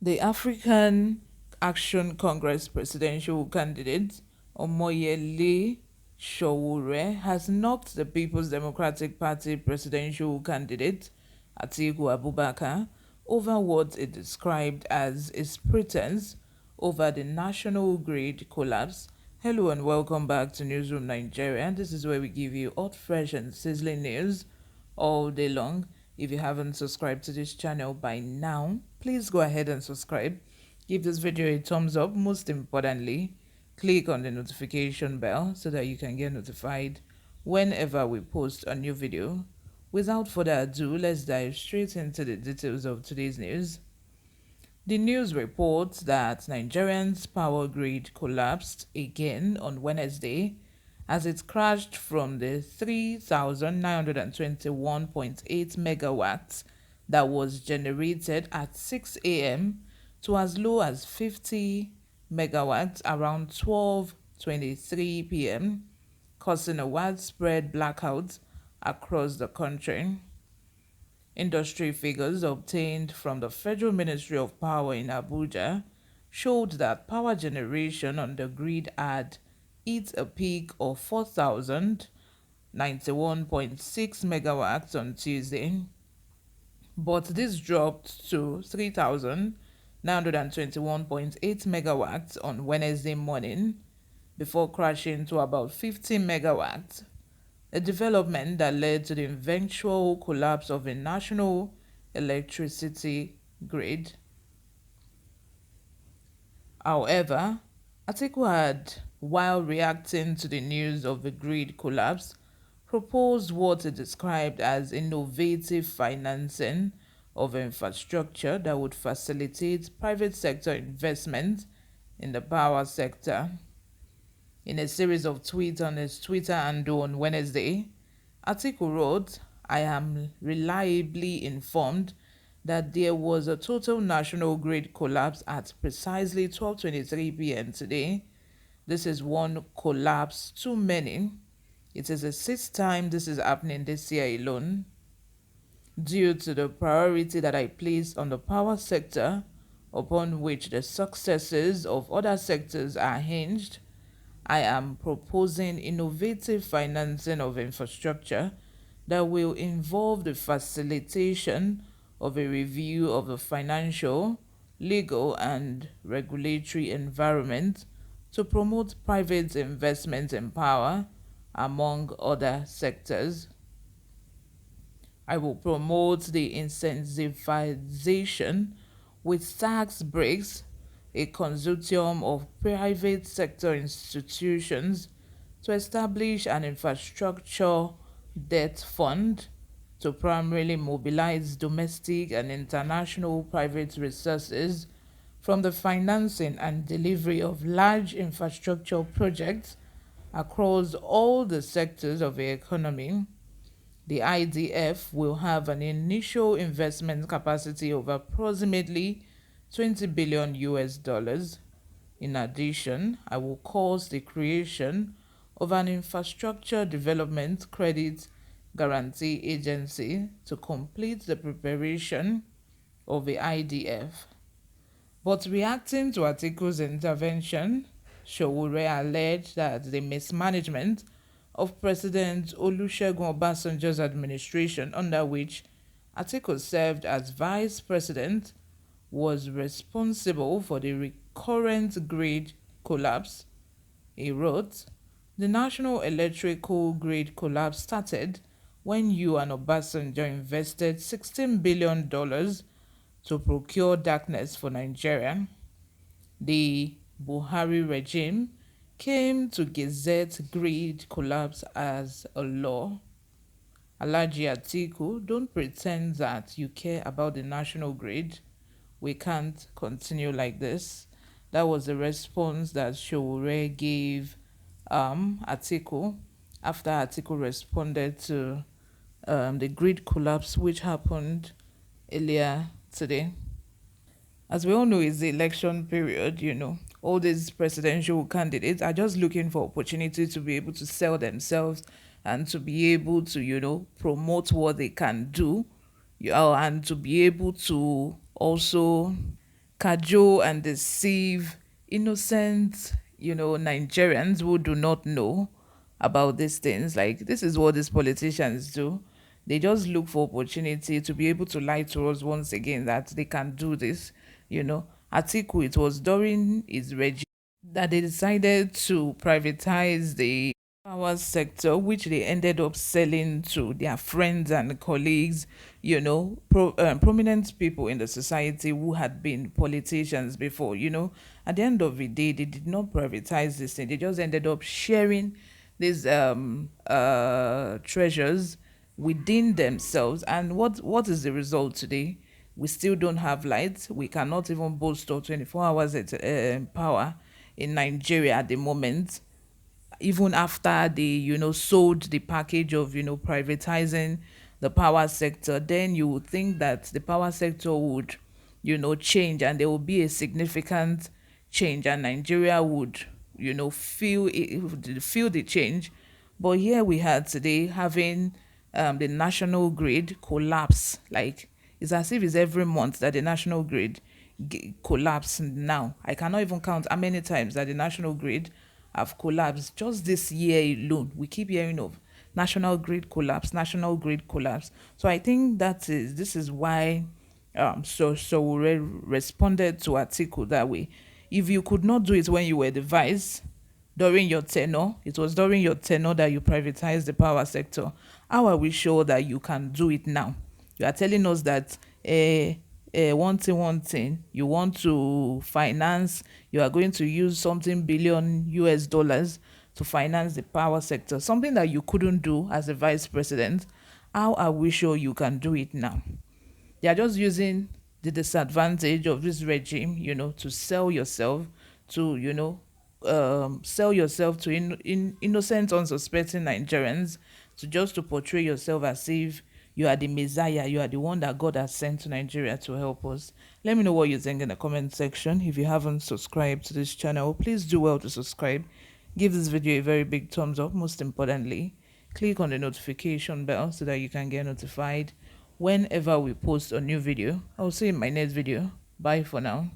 The African Action Congress presidential candidate Omoyele Sowore has knocked the People's Democratic Party presidential candidate Atiku Abubakar over what it described as his pretense over the national grid collapse. Hello and welcome back to Newsroom Nigeria. This is where we give you hot, fresh and sizzling news all day long. If you haven't subscribed to this channel by now, please go ahead and subscribe. Give this video a thumbs up. Most importantly, click on the notification bell so that you can get notified whenever we post a new video. Without further ado, let's dive straight into the details of today's news. The news reports that Nigerian's power grid collapsed again on Wednesday as it crashed from the 3,921.8 megawatts that was generated at 6 a.m. to as low as 50 megawatts around 12:23 p.m., causing a widespread blackout across the country. Industry figures obtained from the Federal Ministry of Power in Abuja showed that power generation on the grid had hit a peak of 4,091.6 megawatts on Tuesday, but this dropped to 3,921.8 megawatts on Wednesday morning before crashing to about 50 megawatts, a development that led to the eventual collapse of a national electricity grid. However, Atiku had, while reacting to the news of the grid collapse, proposed what he described as innovative financing of infrastructure that would facilitate private sector investment in the power sector. In a series of tweets on his Twitter handle on Wednesday, Atiku wrote, "I am reliably informed that there was a total national grid collapse at precisely 12:23 p.m. today. This is one collapse too many. It is the sixth time this is happening this year alone. Due to the priority that I place on the power sector, upon which the successes of other sectors are hinged, I am proposing innovative financing of infrastructure that will involve the facilitation of a review of the financial, legal, and regulatory environment to promote private investment in power, among other sectors. I will promote the incentivization with tax breaks, a consortium of private sector institutions to establish an infrastructure debt fund to primarily mobilize domestic and international private resources from the financing and delivery of large infrastructure projects across all the sectors of the economy. The IDF will have an initial investment capacity of approximately 20 billion US dollars. In addition, I will cause the creation of an infrastructure development credit guarantee agency to complete the preparation of the IDF. But reacting to Atiku's intervention, Sowore alleged that the mismanagement of President Olusegun Obasanjo's administration, under which Atiku served as vice president, was responsible for the recurrent grid collapse. He wrote, "The national electrical grid collapse started when you and Obasanjo invested $16 billion to procure darkness for Nigeria. The Buhari regime came to gazette grid collapse as a law. Alhaji Atiku, don't pretend that you care about the national grid. We can't continue like this." That was the response that Sowore gave Atiku after Atiku responded to the grid collapse which happened earlier today. As we all know, it's the election period, All these presidential candidates are just looking for opportunity to be able to sell themselves and to be able to, promote what they can do, and to be able to also cajole and deceive innocent, Nigerians who do not know about these things. Like, this is what these politicians do. They just look for opportunity to be able to lie to us once again that they can do this. Atiku, it was during his regime that they decided to privatize the power sector, which they ended up selling to their friends and colleagues, prominent people in the society who had been politicians before. At the end of the day, they did not privatize this thing. They just ended up sharing these treasures within themselves. And what is the result today? We still don't have lights. We cannot even boast of 24 hours at power in Nigeria at the moment, even after they sold the package of privatizing the power sector. Then you would think that the power sector would change, and there will be a significant change, and Nigeria would feel the change. But here we had today having the national grid collapse. Like, it's as if it's every month that the national grid collapse. Now I cannot even count how many times that the national grid have collapsed just this year alone. We keep hearing of national grid collapse, national grid collapse. So I think this is why Sowore responded to Atiku that way. If you could not do it when you were the vice, during your tenure, it was during your tenure that you privatized the power sector. How are we sure that you can do it now? You are telling us that one thing, you want to finance, you are going to use something billion US dollars to finance the power sector, something that you couldn't do as a vice president. How are we sure you can do it now? They are just using the disadvantage of this regime, to sell yourself to, sell yourself to innocent, unsuspecting Nigerians, to just to portray yourself as if you are the messiah, you are the one that God has sent to Nigeria to help us. Let me know what you think in the comment section. If you haven't subscribed to this channel, please do well to subscribe. Give this video a very big thumbs up. Most importantly, click on the notification bell so that you can get notified whenever we post a new video. I'll see you in my next video. Bye for now.